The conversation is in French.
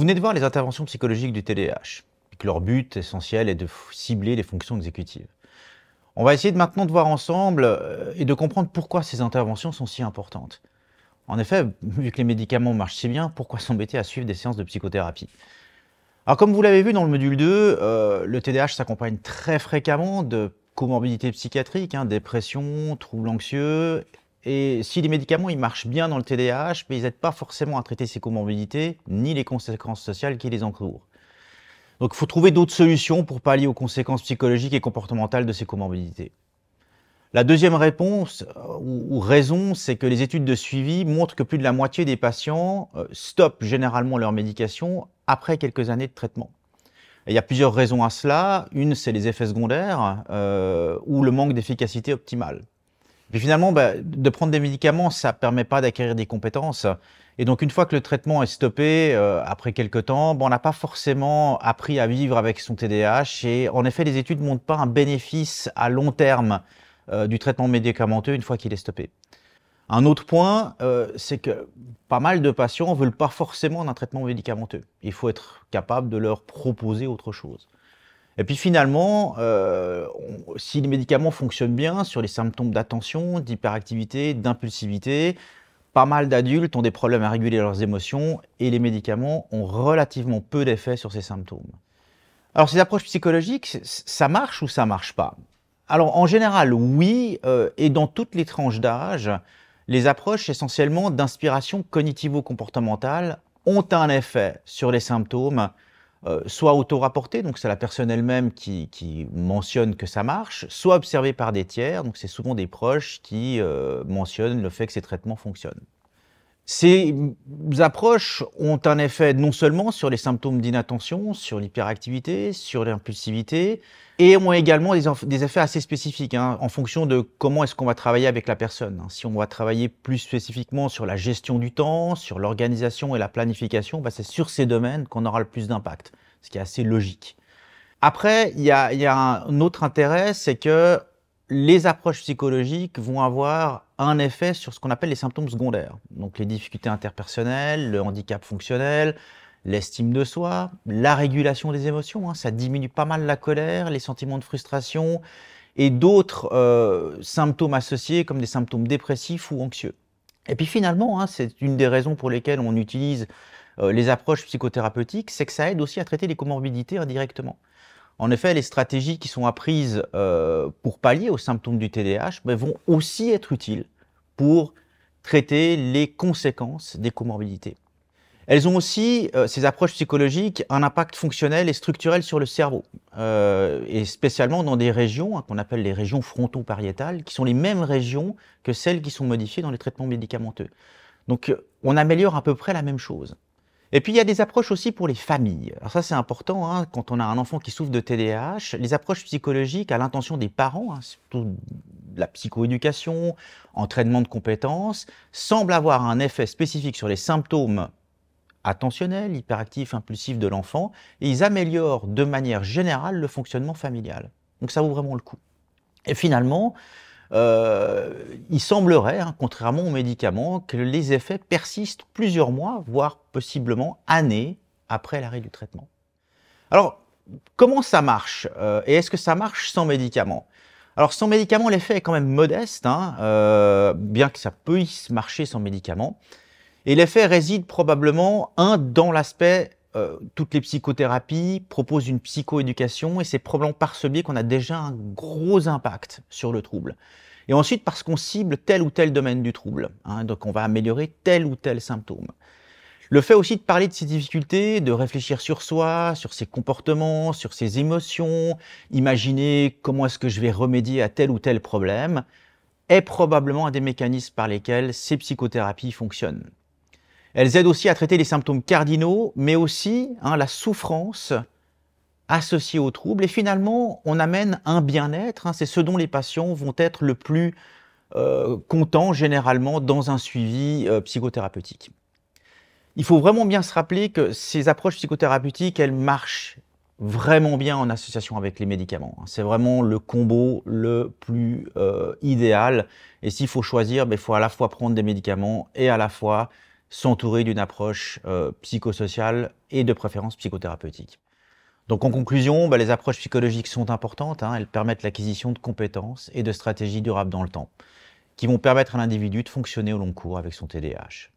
venez de voir les interventions psychologiques du TDAH, et que leur but essentiel est de cibler les fonctions exécutives. On va essayer maintenant de voir ensemble et de comprendre pourquoi ces interventions sont si importantes. En effet, vu que les médicaments marchent si bien, pourquoi s'embêter à suivre des séances de psychothérapie? Alors comme vous l'avez vu dans le module 2, le TDAH s'accompagne très fréquemment de comorbidités psychiatriques, dépression, troubles anxieux. Et si les médicaments ils marchent bien dans le TDAH, mais ils n'aident pas forcément à traiter ces comorbidités, ni les conséquences sociales qui les encourent. Donc il faut trouver d'autres solutions pour pallier aux conséquences psychologiques et comportementales de ces comorbidités. La deuxième réponse ou raison, c'est que les études de suivi montrent que plus de la moitié des patients stoppent généralement leur médication après quelques années de traitement. Et il y a plusieurs raisons à cela. Une, c'est les effets secondaires ou le manque d'efficacité optimale. Puis finalement, de prendre des médicaments, ça ne permet pas d'acquérir des compétences. Et donc, une fois que le traitement est stoppé, après quelques temps, on n'a pas forcément appris à vivre avec son TDAH. Et en effet, les études ne montrent pas un bénéfice à long terme du traitement médicamenteux une fois qu'il est stoppé. Un autre point, c'est que pas mal de patients ne veulent pas forcément d'un traitement médicamenteux. Il faut être capable de leur proposer autre chose. Et puis finalement, si les médicaments fonctionnent bien sur les symptômes d'attention, d'hyperactivité, d'impulsivité, pas mal d'adultes ont des problèmes à réguler leurs émotions et les médicaments ont relativement peu d'effet sur ces symptômes. Alors ces approches psychologiques, ça marche ou ça marche pas? Alors en général, oui, et dans toutes les tranches d'âge, les approches essentiellement d'inspiration cognitivo-comportementale ont un effet sur les symptômes, soit auto-rapporté, donc c'est la personne elle-même qui mentionne que ça marche, soit observé par des tiers, donc c'est souvent des proches qui mentionnent le fait que ces traitements fonctionnent. Ces approches ont un effet non seulement sur les symptômes d'inattention, sur l'hyperactivité, sur l'impulsivité, et ont également des effets assez spécifiques en fonction de comment est-ce qu'on va travailler avec la personne. Si on va travailler plus spécifiquement sur la gestion du temps, sur l'organisation et la planification, c'est sur ces domaines qu'on aura le plus d'impact, ce qui est assez logique. Après, il y a un autre intérêt, c'est que les approches psychologiques vont avoir un effet sur ce qu'on appelle les symptômes secondaires. Donc les difficultés interpersonnelles, le handicap fonctionnel, l'estime de soi, la régulation des émotions, ça diminue pas mal la colère, les sentiments de frustration et d'autres symptômes associés comme des symptômes dépressifs ou anxieux. Et puis finalement, c'est une des raisons pour lesquelles on utilise les approches psychothérapeutiques, c'est que ça aide aussi à traiter les comorbidités indirectement. En effet, les stratégies qui sont apprises pour pallier aux symptômes du TDAH vont aussi être utiles pour traiter les conséquences des comorbidités. Elles ont aussi, ces approches psychologiques, un impact fonctionnel et structurel sur le cerveau, et spécialement dans des régions qu'on appelle les régions fronto-pariétales, qui sont les mêmes régions que celles qui sont modifiées dans les traitements médicamenteux. Donc, on améliore à peu près la même chose. Et puis, il y a des approches aussi pour les familles. Alors ça, c'est important, quand on a un enfant qui souffre de TDAH, les approches psychologiques à l'intention des parents, surtout la psychoéducation, entraînement de compétences, semblent avoir un effet spécifique sur les symptômes attentionnels, hyperactifs, impulsifs de l'enfant, et ils améliorent de manière générale le fonctionnement familial. Donc ça vaut vraiment le coup. Et finalement, il semblerait, contrairement aux médicaments, que les effets persistent plusieurs mois, voire possiblement années après l'arrêt du traitement. Alors, comment ça marche et est-ce que ça marche sans médicaments? Alors, sans médicaments, l'effet est quand même modeste, bien que ça puisse marcher sans médicaments. Et l'effet réside probablement, dans l'aspect toutes les psychothérapies proposent une psychoéducation et c'est probablement par ce biais qu'on a déjà un gros impact sur le trouble. Et ensuite parce qu'on cible tel ou tel domaine du trouble, donc on va améliorer tel ou tel symptôme. Le fait aussi de parler de ses difficultés, de réfléchir sur soi, sur ses comportements, sur ses émotions, imaginer comment est-ce que je vais remédier à tel ou tel problème, est probablement un des mécanismes par lesquels ces psychothérapies fonctionnent. Elles aident aussi à traiter les symptômes cardinaux, mais aussi la souffrance associée au trouble. Et finalement, on amène un bien-être. C'est ce dont les patients vont être le plus contents généralement dans un suivi psychothérapeutique. Il faut vraiment bien se rappeler que ces approches psychothérapeutiques, elles marchent vraiment bien en association avec les médicaments. C'est vraiment le combo le plus idéal. Et s'il faut choisir, il faut à la fois prendre des médicaments et à la fois s'entourer d'une approche psychosociale et de préférence psychothérapeutique. Donc en conclusion, les approches psychologiques sont importantes, hein, elles permettent l'acquisition de compétences et de stratégies durables dans le temps, qui vont permettre à l'individu de fonctionner au long cours avec son TDAH.